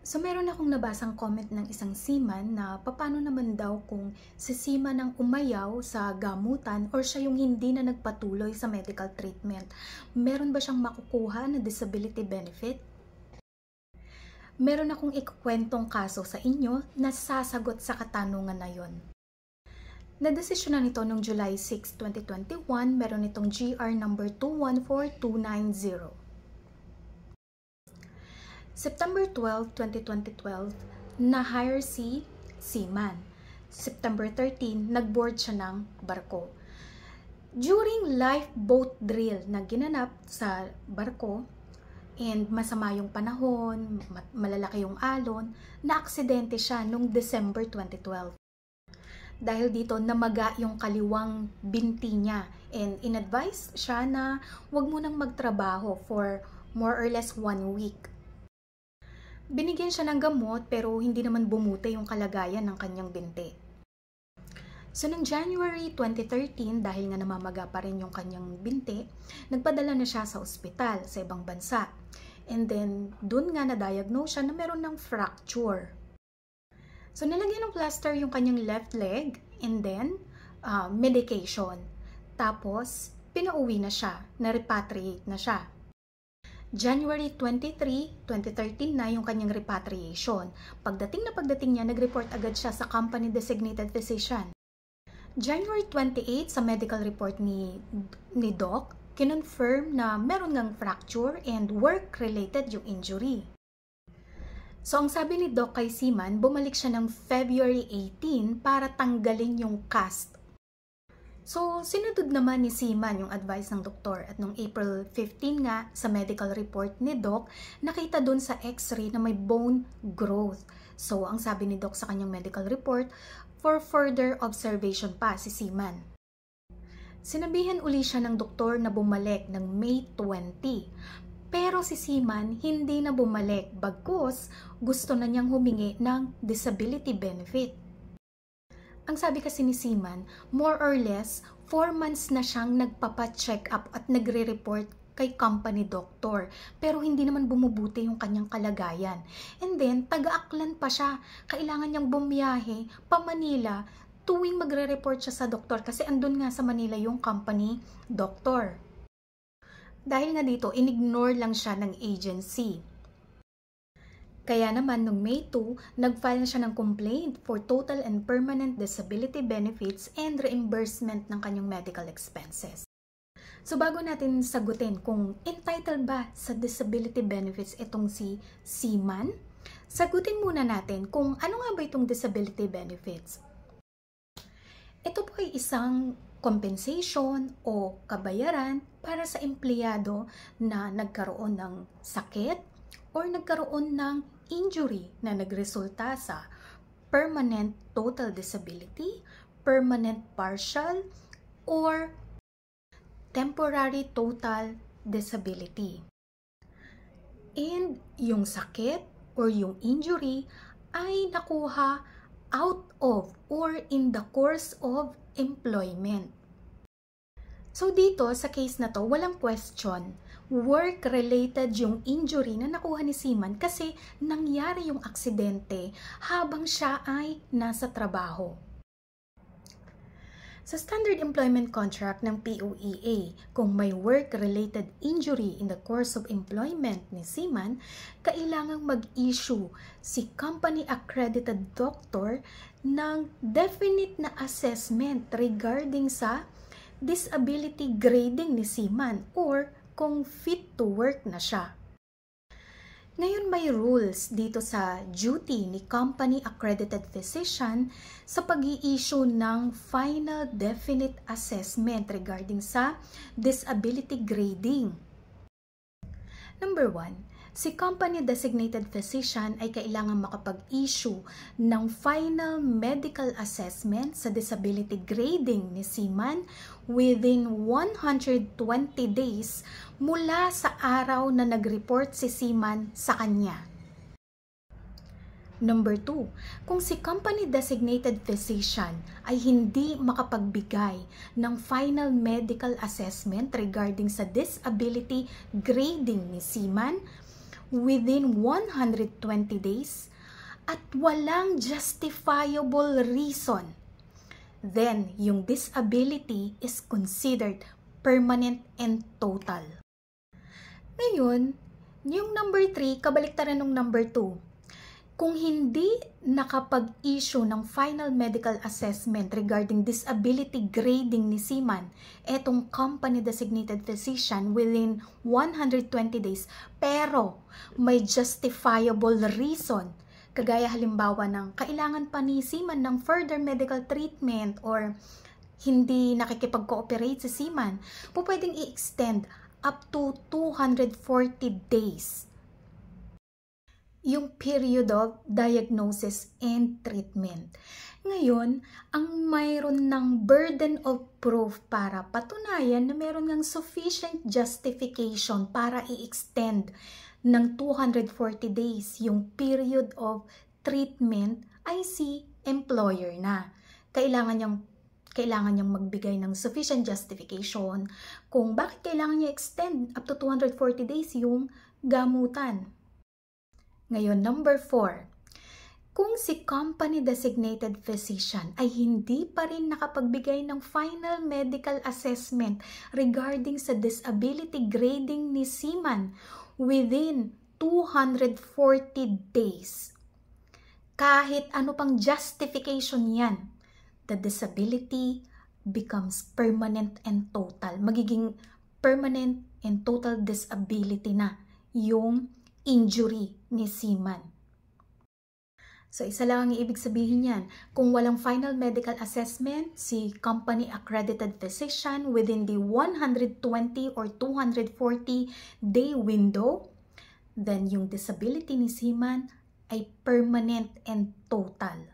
So meron akong nabasang comment ng isang seaman na paano naman daw kung si seaman ang umayaw sa gamutan or siya yung hindi na nagpatuloy sa medical treatment. Meron ba siyang makukuha na disability benefit? Meron akong ikukwentong kaso sa inyo na sasagot sa katanungan na yon. Nadesisyonan nito noong July 6, 2021, meron itong GR number 214290. September 12, 2012, na-hire si seaman. September 13, nag-board siya ng barko. During lifeboat drill na ginanap sa barko, and masama yung panahon, malalaki yung alon, na-aksidente siya noong December 2012. Dahil dito, namaga yung kaliwang binti niya, and in-advise siya na huwag munang magtrabaho for more or less 1 week. Binigyan siya ng gamot pero hindi naman bumuti yung kalagayan ng kanyang binti. So noong January 2013, dahil nga namamaga pa rin yung kanyang binti, nagpadala na siya sa ospital sa ibang bansa. And then dun nga na-diagnose siya na meron ng fracture. So nilagyan ng plaster yung kanyang left leg and then medication. Tapos pinauwi na siya, na-repatriate na siya. January 23, 2013 na yung kanyang repatriation. Pagdating niya, nag-report agad siya sa company designated physician. January 28, sa medical report ni Doc, kinonfirm na meron ngang fracture and work-related yung injury. So ang sabi ni Doc kay seaman, bumalik siya ng February 18 para tanggalin yung cast. So, sinunod naman ni seaman yung advice ng doktor at nung April 15 nga sa medical report ni Doc, nakita dun sa x-ray na may bone growth. So, ang sabi ni Doc sa kanyang medical report, for further observation pa si seaman. Sinabihan uli siya ng doktor na bumalik ng May 20. Pero si seaman hindi na bumalik bagkus gusto na niyang humingi ng disability benefit. Ang sabi kasi ni seaman, more or less, 4 months na siyang nagpapa-check up at nagre-report kay company doctor. Pero hindi naman bumubuti yung kanyang kalagayan. And then, taga-Aklan pa siya. Kailangan niyang bumiyahe pa Manila tuwing magre-report siya sa doktor kasi andun nga sa Manila yung company doctor. Dahil nga dito, in-ignore lang siya ng agency. Kaya naman, noong May 2, nag-file siya ng complaint for total and permanent disability benefits and reimbursement ng kanyang medical expenses. So bago natin sagutin kung entitled ba sa disability benefits itong si seaman, sagutin muna natin kung ano nga ba itong disability benefits. Ito po ay isang compensation o kabayaran para sa empleyado na nagkaroon ng sakit or nagkaroon ng injury na nagresulta sa permanent total disability, permanent partial, or temporary total disability. And yung sakit or yung injury ay nakuha out of or in the course of employment. So dito sa case na to, walang question. Work-related yung injury na nakuha ni seaman kasi nangyari yung aksidente habang siya ay nasa trabaho. Sa Standard Employment Contract ng POEA, kung may work-related injury in the course of employment ni seaman, kailangang mag-issue si company accredited doctor ng definite na assessment regarding sa disability grading ni seaman or kung fit to work na siya. Ngayon may rules dito sa duty ni company accredited physician sa pag-i-issue ng final definite assessment regarding sa disability grading. Number 1, si company designated physician ay kailangan makapag-issue ng final medical assessment sa disability grading ni seaman within 120 days mula sa araw na nag-report si seaman sa kanya. Number 2, kung si company designated physician ay hindi makapagbigay ng final medical assessment regarding sa disability grading ni seaman within 120 days at walang justifiable reason, then yung disability is considered permanent and total. Ngayon, yung number 3, kabaliktaran ng number 2. Kung hindi nakapag-issue ng final medical assessment regarding disability grading ni Seaman, etong company designated physician within 120 days, pero may justifiable reason, kagaya halimbawa ng kailangan pa ni Seaman ng further medical treatment or hindi nakikipag-cooperate si Seaman, pwedeng i-extend up to 240 days yung period of diagnosis and treatment. Ngayon, ang mayroon ng burden of proof para patunayan na mayroon ng sufficient justification para i-extend ng 240 days yung period of treatment ay si employer na. Kailangan niyang magbigay ng sufficient justification kung bakit kailangan niya extend up to 240 days yung gamutan. Ngayon, number 4. Kung si company designated physician ay hindi pa rin nakapagbigay ng final medical assessment regarding sa disability grading ni Seaman within 240 days, kahit ano pang justification yan, the disability becomes permanent and total. Magiging permanent and total disability na yung injury ni Seaman. So, isa lang ang ibig sabihin yan. Kung walang final medical assessment, si company accredited physician within the 120 or 240 day window, then yung disability ni Seaman ay permanent and total.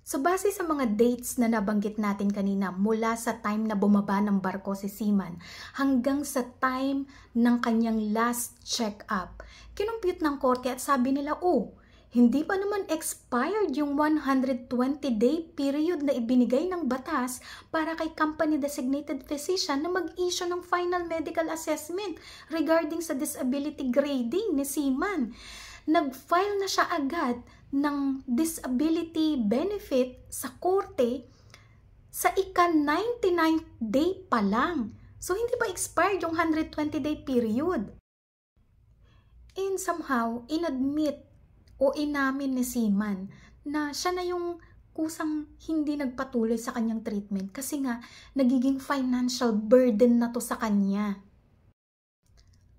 So, base sa mga dates na nabanggit natin kanina, mula sa time na bumaba ng barko si Seaman hanggang sa time ng kanyang last check-up, kinumpute ng korte at sabi nila, hindi pa naman expired yung 120-day period na ibinigay ng batas para kay company designated physician na mag-issue ng final medical assessment regarding sa disability grading ni Seaman. Nag-file na siya agad ng disability benefit sa korte sa ika-99th day pa lang. So, hindi pa expired yung 120-day period. And somehow, inadmit o inamin ni Seaman na siya na yung kusang hindi nagpatuloy sa kanyang treatment kasi nga nagiging financial burden na to sa kanya.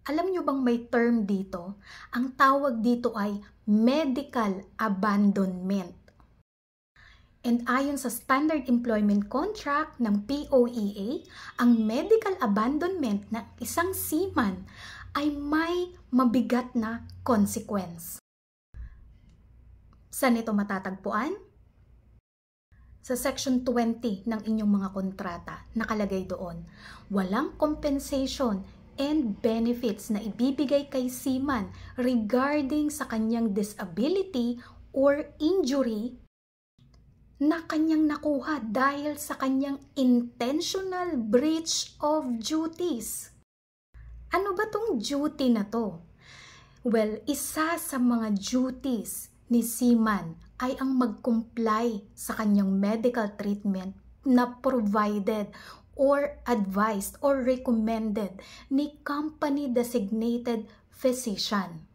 Alam nyo bang may term dito? Ang tawag dito ay medical abandonment. And ayon sa Standard Employment Contract ng POEA, ang medical abandonment ng isang seaman ay may mabigat na consequence. Saan ito matatagpuan? Sa Section 20 ng inyong mga kontrata, nakalagay doon, walang compensation and benefits na ibibigay kay seaman regarding sa kanyang disability or injury na kanyang nakuha dahil sa kanyang intentional breach of duties. Ano ba tong duty na to? Well, isa sa mga duties ni seaman ay ang mag-comply sa kanyang medical treatment na provided or advised or recommended ni company designated physician.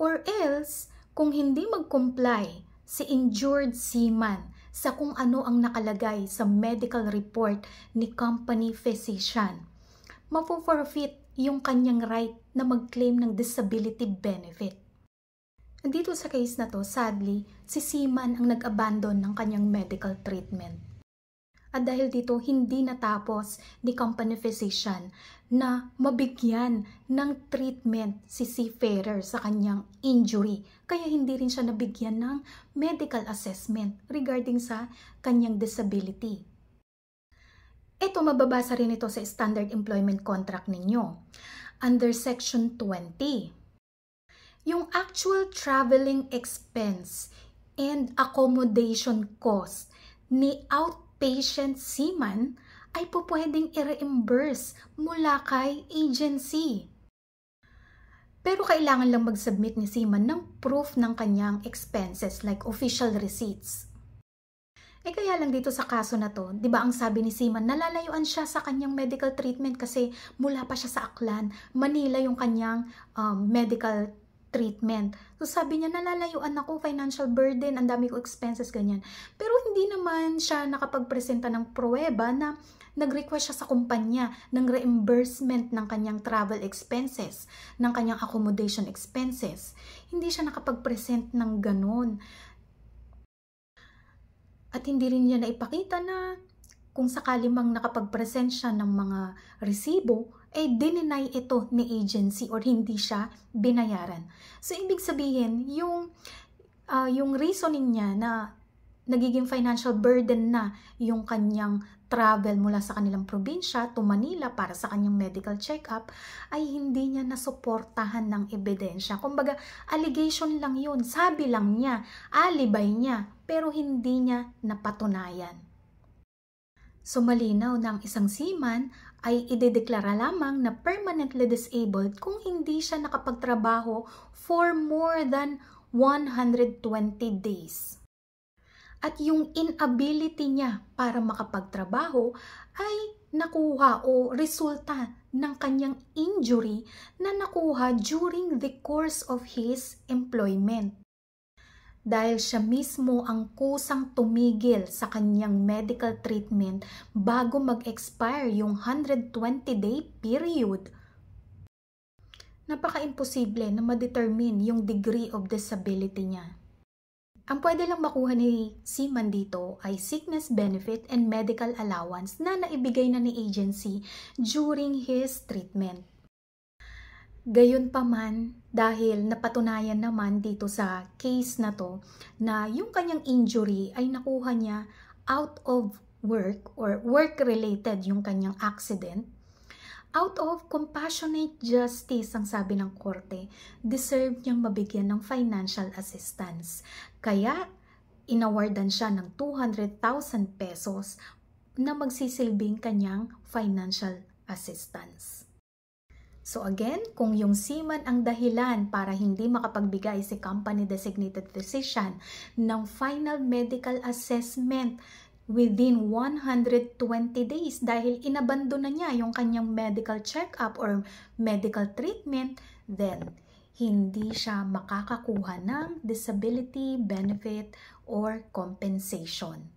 Or else, kung hindi mag-comply si injured seaman sa kung ano ang nakalagay sa medical report ni company physician, mapo-forfeit yung kanyang right na mag-claim ng disability benefit. Dito sa case na to, sadly, si seaman ang nag-abandon ng kanyang medical treatment. At dahil dito, hindi natapos ni company physician na mabigyan ng treatment si seafarer sa kanyang injury. Kaya hindi rin siya nabigyan ng medical assessment regarding sa kanyang disability. Ito, mababasa rin ito sa Standard Employment Contract ninyo. Under Section 20, yung actual traveling expense and accommodation cost ni outpatient seaman ay pwedeng i-reimburse mula kay agency. Pero kailangan lang mag-submit ni Seaman ng proof ng kanyang expenses like official receipts. Kaya lang dito sa kaso na to, di ba ang sabi ni Seaman, nalalayuan siya sa kanyang medical treatment kasi mula pa siya sa Aklan, Manila yung kanyang medical treatment. So sabi niya, nalalayuan ako, financial burden, ang dami ko expenses, ganyan. Pero hindi naman siya nakapagpresenta ng pruweba na nag-request siya sa kumpanya ng reimbursement ng kanyang travel expenses, ng kanyang accommodation expenses. Hindi siya nakapag-present ng ganun. At hindi rin niya naipakita na kung sakali mang nakapag-present siya ng mga resibo, dininay ito ni agency or hindi siya binayaran. So, ibig sabihin, yung reasoning niya na nagiging financial burden na yung kanyang travel mula sa kanilang probinsya to Manila para sa kanyang medical check-up ay hindi niya nasuportahan ng ebidensya. Kumbaga, allegation lang yun, sabi lang niya, alibay niya, pero hindi niya napatunayan. So malinaw na ang isang seaman ay idedeklara lamang na permanently disabled kung hindi siya nakapagtrabaho for more than 120 days. At yung inability niya para makapagtrabaho ay nakuha o resulta ng kanyang injury na nakuha during the course of his employment. Dahil siya mismo ang kusang tumigil sa kanyang medical treatment bago mag-expire yung 120-day period. Napaka-imposible na ma-determine yung degree of disability niya. Ang pwede lang makuha ni Seaman dito ay sickness benefit and medical allowance na naibigay na ni agency during his treatment. Gayunpaman, dahil napatunayan naman dito sa case na to na yung kanyang injury ay nakuha niya out of work or work-related yung kanyang accident, out of compassionate justice, ang sabi ng korte, deserve niyang mabigyan ng financial assistance. Kaya, inawardan siya ng 200,000 pesos na magsisilbing kanyang financial assistance. So again, kung yung seaman ang dahilan para hindi makapagbigay si company designated physician ng final medical assessment within 120 days dahil inabandon na niya yung kanyang medical check-up or medical treatment, then hindi siya makakakuha ng disability benefit or compensation.